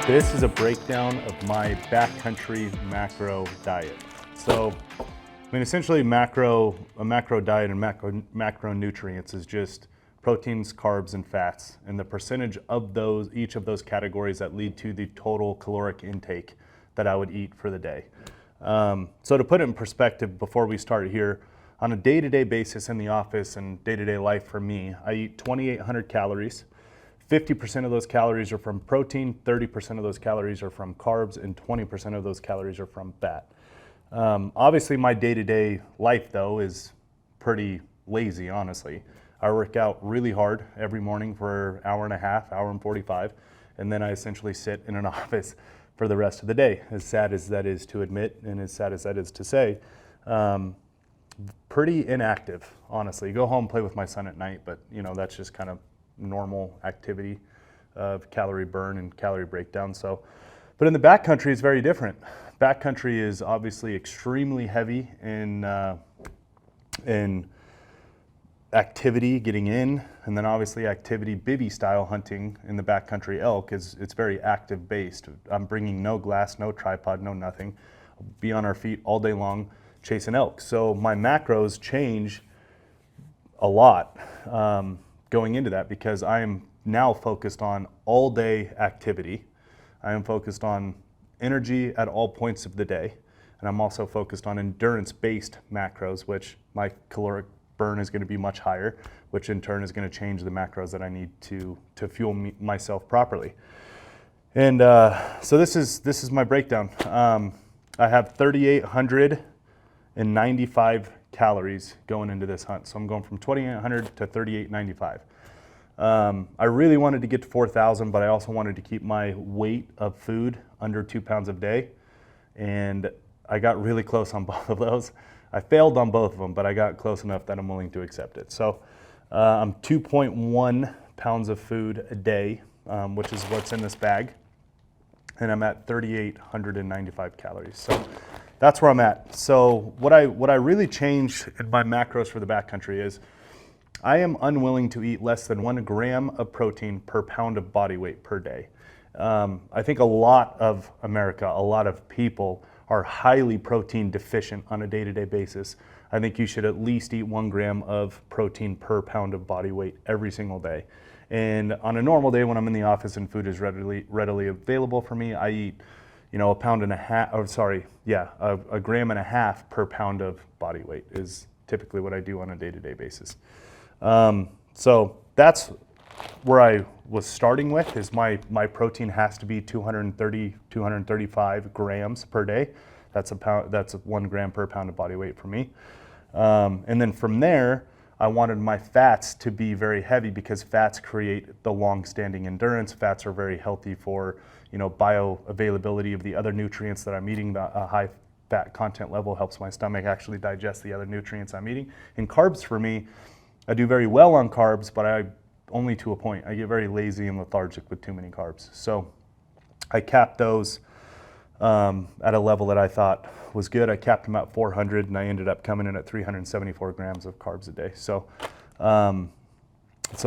This is a breakdown of my backcountry macro diet. So, essentially a macro diet and macronutrients is just proteins, carbs, and fats, and the percentage of each of those categories that lead to the total caloric intake that I would eat for the day. So to put it in perspective before we start here, on a day-to-day basis in the office and day-to-day life for me, I eat 2,800 calories. 50% of those calories are from protein, 30% of those calories are from carbs, and 20% of those calories are from fat. Obviously, my day-to-day life, though, is pretty lazy, honestly. I work out really hard every morning for an hour and a half, hour and 45, and then I essentially sit in an office for the rest of the day. As sad as that is to admit, and as sad as that is to say, pretty inactive, honestly. Go home, play with my son at night, but that's just kind of normal activity of calorie burn and calorie breakdown. So, but in the backcountry, it's very different. Backcountry is obviously extremely heavy in activity, getting in, and then obviously activity bivvy style hunting in the backcountry elk it's very active based. I'm bringing no glass, no tripod, no nothing. I'll be on our feet all day long chasing elk. So my macros change a lot going into that because I am now focused on all day activity. I am focused on energy at all points of the day. And I'm also focused on endurance-based macros, which my caloric burn is going to be much higher, which in turn is going to change the macros that I need to fuel myself properly. And so this is my breakdown. I have 3,895 calories going into this hunt. So I'm going from 2,800 to 3,895. I really wanted to get to 4,000, but I also wanted to keep my weight of food under 2 pounds a day. And I got really close on both of those. I failed on both of them, but I got close enough that I'm willing to accept it. So I'm 2.1 pounds of food a day, which is what's in this bag. And I'm at 3,895 calories. So that's where I'm at. So what I really changed in my macros for the backcountry is I am unwilling to eat less than 1 gram of protein per pound of body weight per day. I think a lot of America, a lot of people are highly protein deficient on a day-to-day basis. I think you should at least eat 1 gram of protein per pound of body weight every single day. And on a normal day when I'm in the office and food is readily available for me, I eat a gram and a half per pound of body weight is typically what I do on a day-to-day basis. So that's where I was starting with is my protein has to be 235 grams per day. That's 1 gram per pound of body weight for me. And then from there, I wanted my fats to be very heavy because fats create the long-standing endurance. Fats are very healthy for, bioavailability of the other nutrients that I'm eating. The high fat content level helps my stomach actually digest the other nutrients I'm eating. And carbs for me, I do very well on carbs, but only to a point. I get very lazy and lethargic with too many carbs. So I capped those at a level that I thought was good. I capped them at 400 and I ended up coming in at 374 grams of carbs a day. So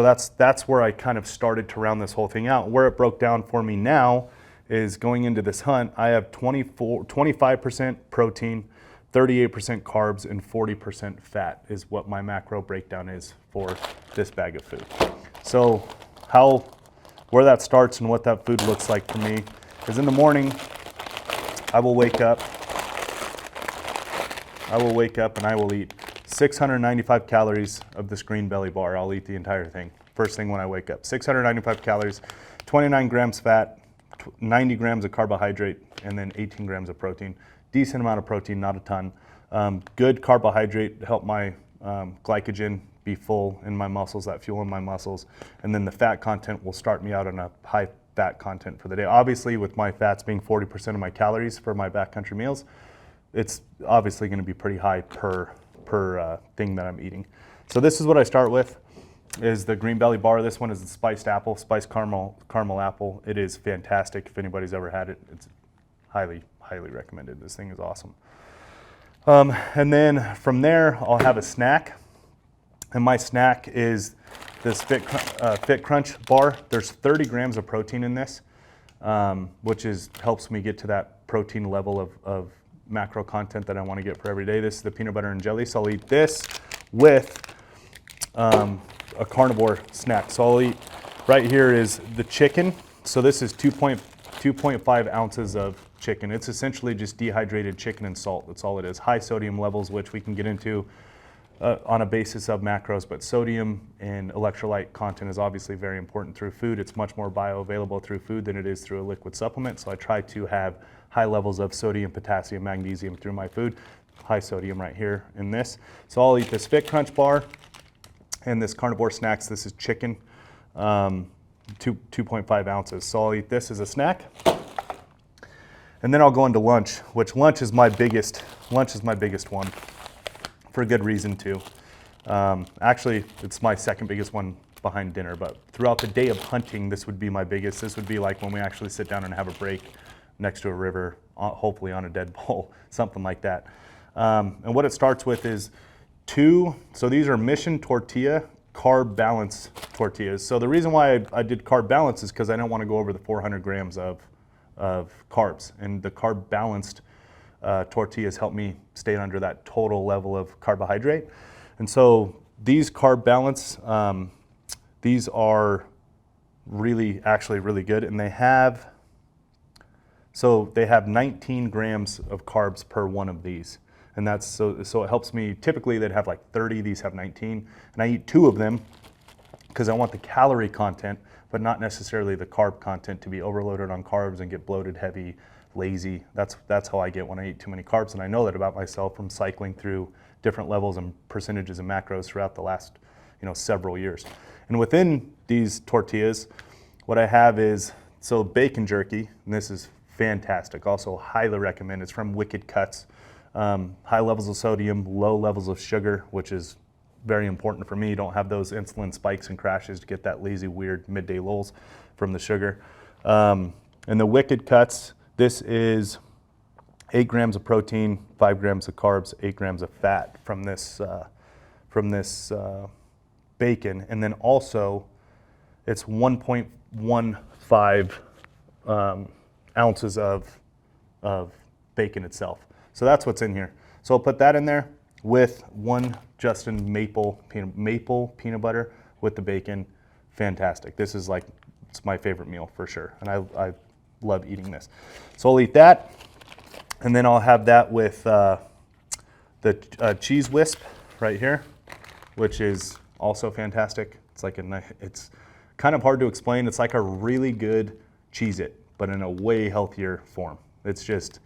that's where I kind of started to round this whole thing out. Where it broke down for me now is going into this hunt, I have 25% protein, 38% carbs, and 40% fat is what my macro breakdown is for this bag of food. So where that starts and what that food looks like for me is in the morning, I will wake up and I will eat 695 calories of this green belly bar. I'll eat the entire thing first thing when I wake up. 695 calories, 29 grams fat, 90 grams of carbohydrate, and then 18 grams of protein. Decent amount of protein, not a ton. Good carbohydrate to help my glycogen be full in my muscles, that fuel in my muscles. And then the fat content will start me out on a high fat content for the day. Obviously, with my fats being 40% of my calories for my backcountry meals, it's obviously going to be pretty high per thing that I'm eating. So this is what I start with, is the green belly bar. This one is the spiced caramel apple. It is fantastic. If anybody's ever had it, it's highly recommended. This thing is awesome. And then from there, I'll have a snack. And my snack is this Fitcrunch bar. There's 30 grams of protein in this. which helps me get to that protein level of macro content that I want to get for every day. This is the peanut butter and jelly, so I'll eat this with a carnivore snack. So I'll eat, right here is the chicken. So this is 2.5 ounces of chicken. It's essentially just dehydrated chicken and salt. That's all it is. High sodium levels, which we can get into on a basis of macros, but sodium and electrolyte content is obviously very important through food. It's much more bioavailable through food than it is through a liquid supplement. So I try to have high levels of sodium, potassium, magnesium through my food. High sodium right here in this. So I'll eat this Fitcrunch bar and this Carnivore Snax. This is chicken, 2.5 ounces. So I'll eat this as a snack. And then I'll go into lunch, which lunch is my biggest one, for a good reason too. Actually, it's my second biggest one behind dinner, but throughout the day of hunting, this would be my biggest. This would be like when we actually sit down and have a break next to a river, hopefully on a dead bull, something like that. And what it starts with is so these are Mission tortilla, carb balance tortillas. So the reason why I did carb balance is because I don't want to go over the 400 grams of carbs, and the carb balanced tortillas help me stay under that total level of carbohydrate. And so these carb balance, these are actually really good, and they have 19 grams of carbs per one of these. And that's so it helps me. Typically they'd have like 30, these have 19, and I eat 2 of them because I want the calorie content, but not necessarily the carb content to be overloaded on carbs and get bloated, heavy, lazy. That's how I get when I eat too many carbs, and I know that about myself from cycling through different levels and percentages and macros throughout the last several years. And within these tortillas, what I have is bacon jerky, and this is fantastic. Also highly recommend. It's from Cutz. High levels of sodium, low levels of sugar, which is very important for me. You don't have those insulin spikes and crashes to get that lazy, weird midday lulls from the sugar. And the Cutz, this is 8 grams of protein, 5 grams of carbs, 8 grams of fat from this bacon. And then also it's 1.15 ounces of bacon itself. So that's what's in here. So I'll put that in there with one Justin maple peanut butter with the bacon. Fantastic. This is it's my favorite meal for sure. And I love eating this. So I'll eat that. And then I'll have that with the cheese whisp right here, which is also fantastic. It's kind of hard to explain. It's like a really good Cheez-It, but in a way healthier form. It's just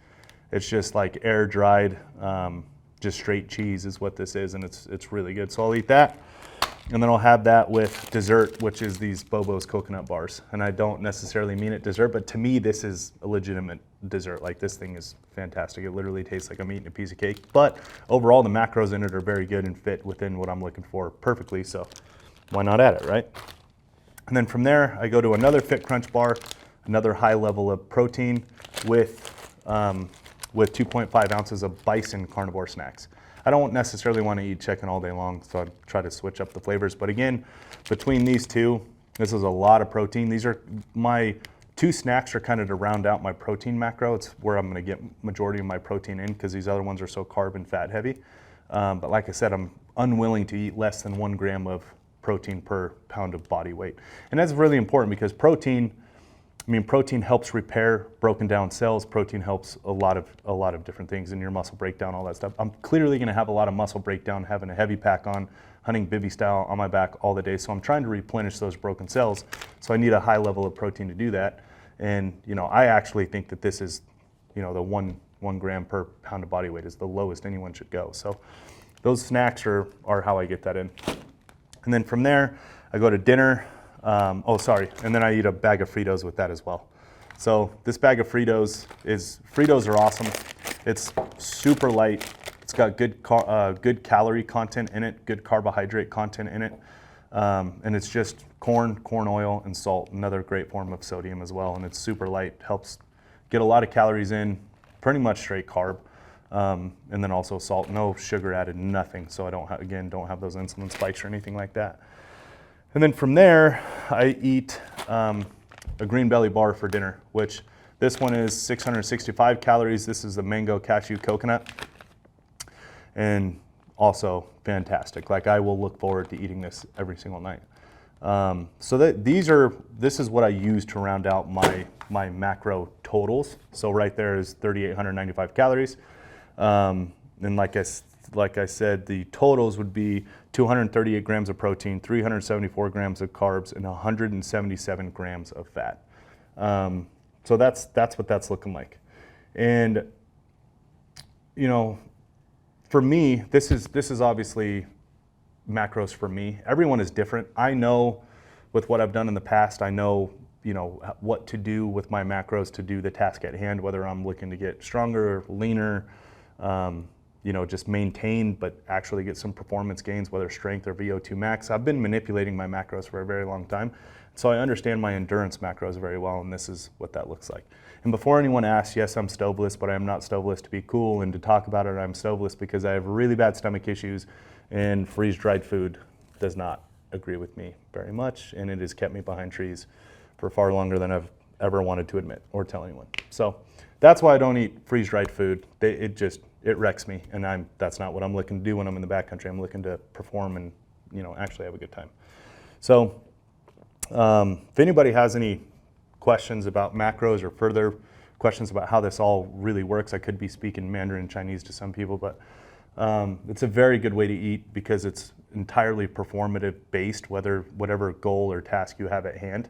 like air dried, just straight cheese is what this is, and it's really good. So I'll eat that, and then I'll have that with dessert, which is these Bobo's coconut bars. And I don't necessarily mean it dessert, but to me this is a legitimate dessert. Like, this thing is fantastic. It literally tastes like I'm eating a piece of cake. But overall, the macros in it are very good and fit within what I'm looking for perfectly. So why not add it, right? And then from there, I go to another Fitcrunch bar, another high level of protein with 2.5 ounces of Bison Carnivore Snax. I don't necessarily want to eat chicken all day long, so I try to switch up the flavors. But again, between these two, this is a lot of protein. These are my 2 snacks are kind of to round out my protein macro. It's where I'm going to get majority of my protein in, because these other ones are so carb and fat heavy. But like I said, I'm unwilling to eat less than 1 gram of protein per pound of body weight. And that's really important, because protein helps repair broken down cells. Protein helps a lot of different things in your muscle breakdown, all that stuff. I'm clearly going to have a lot of muscle breakdown having a heavy pack on, hunting bivvy style on my back all the day. So I'm trying to replenish those broken cells. So I need a high level of protein to do that. And I actually think that this is, the one gram per pound of body weight is the lowest anyone should go. So those snacks are how I get that in. And then from there, I go to dinner. And then I eat a bag of Fritos with that as well. So this bag of Fritos are awesome. It's super light. It's got good calorie content in it, good carbohydrate content in it. And it's just corn oil, and salt, another great form of sodium as well. And it's super light, helps get a lot of calories in, pretty much straight carb. And then also salt, no sugar added, nothing. So I don't have those insulin spikes or anything like that. And then from there, I eat a green belly bar for dinner, which this one is 665 calories. This is the mango cashew coconut, and also fantastic. Like, I will look forward to eating this every single night. So this is what I use to round out my macro totals. So right there is 3,895 calories. And like I said, the totals would be 238 grams of protein, 374 grams of carbs, and 177 grams of fat. So that's what that's looking like. And, you know, for me, this is obviously macros for me. Everyone is different. I know with what I've done in the past, I know, you know, what to do with my macros to do the task at hand, whether I'm looking to get stronger, leaner, you know, just maintain, but actually get some performance gains, whether strength or VO2 max. I've been manipulating my macros for a very long time. So I understand my endurance macros very well, and this is what that looks like. And before anyone asks, yes, I'm stoveless, but I am not stoveless to be cool and to talk about it. I'm stoveless because I have really bad stomach issues, and freeze-dried food does not agree with me very much, and it has kept me behind trees for far longer than I've ever wanted to admit or tell anyone. So that's why I don't eat freeze-dried food. It wrecks me, and that's not what I'm looking to do when I'm in the backcountry. I'm looking to perform and, you know, actually have a good time. So if anybody has any questions about macros or further questions about how this all really works, I could be speaking Mandarin and Chinese to some people, but it's a very good way to eat because it's entirely performative based, whatever goal or task you have at hand.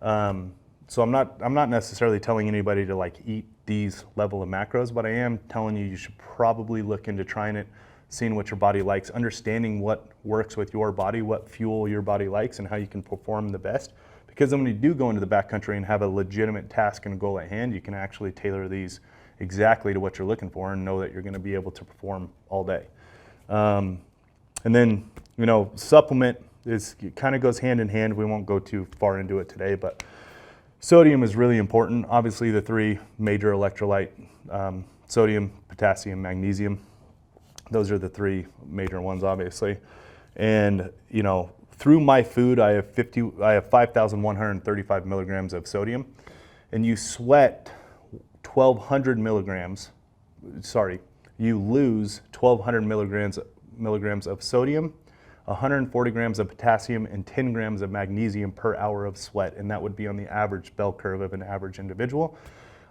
So I'm not necessarily telling anybody to like eat these level of macros, but I am telling you should probably look into trying it, seeing what your body likes, understanding what works with your body, what fuel your body likes, and how you can perform the best. Because then when you do go into the backcountry and have a legitimate task and goal at hand, you can actually tailor these exactly to what you're looking for and know that you're going to be able to perform all day. And then, you know, supplement it kind of goes hand in hand. We won't go too far into it today, but sodium is really important. Obviously, the three major electrolyte, sodium, potassium, magnesium. Those are the three major ones, obviously. And, you know, through my food, I have 5,135 milligrams of sodium, and you sweat 1,200 milligrams. Sorry, you lose 1,200 milligrams of sodium, 140 grams of potassium, and 10 grams of magnesium per hour of sweat, and that would be on the average bell curve of an average individual.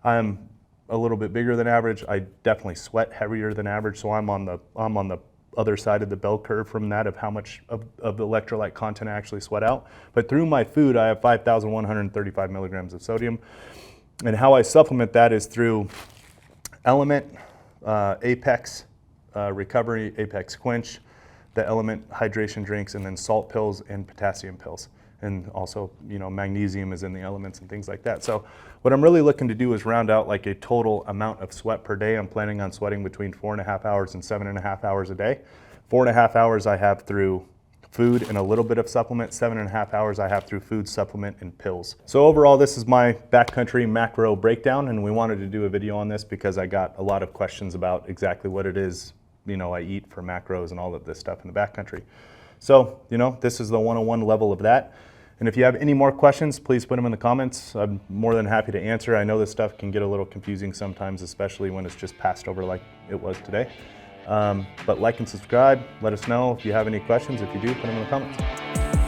I'm a little bit bigger than average. I definitely sweat heavier than average, so I'm on the other side of the bell curve from that of how much of the electrolyte content I actually sweat out. But through my food, I have 5,135 milligrams of sodium, and how I supplement that is through Element, Apex Recovery, Apex Quench, the Element hydration drinks, and then salt pills and potassium pills. And also, you know, magnesium is in the elements and things like that. So what I'm really looking to do is round out like a total amount of sweat per day. I'm planning on sweating between 4.5 hours and 7.5 hours a day. 4.5 hours I have through food and a little bit of supplement. 7.5 hours I have through food, supplement, and pills. So overall, this is my backcountry macro breakdown, and we wanted to do a video on this because I got a lot of questions about exactly what it is, you know, I eat for macros and all of this stuff in the backcountry. So, you know, this is the 101 level of that. And if you have any more questions, please put them in the comments. I'm more than happy to answer. I know this stuff can get a little confusing sometimes, especially when it's just passed over like it was today. But like and subscribe. Let us know if you have any questions. If you do, put them in the comments.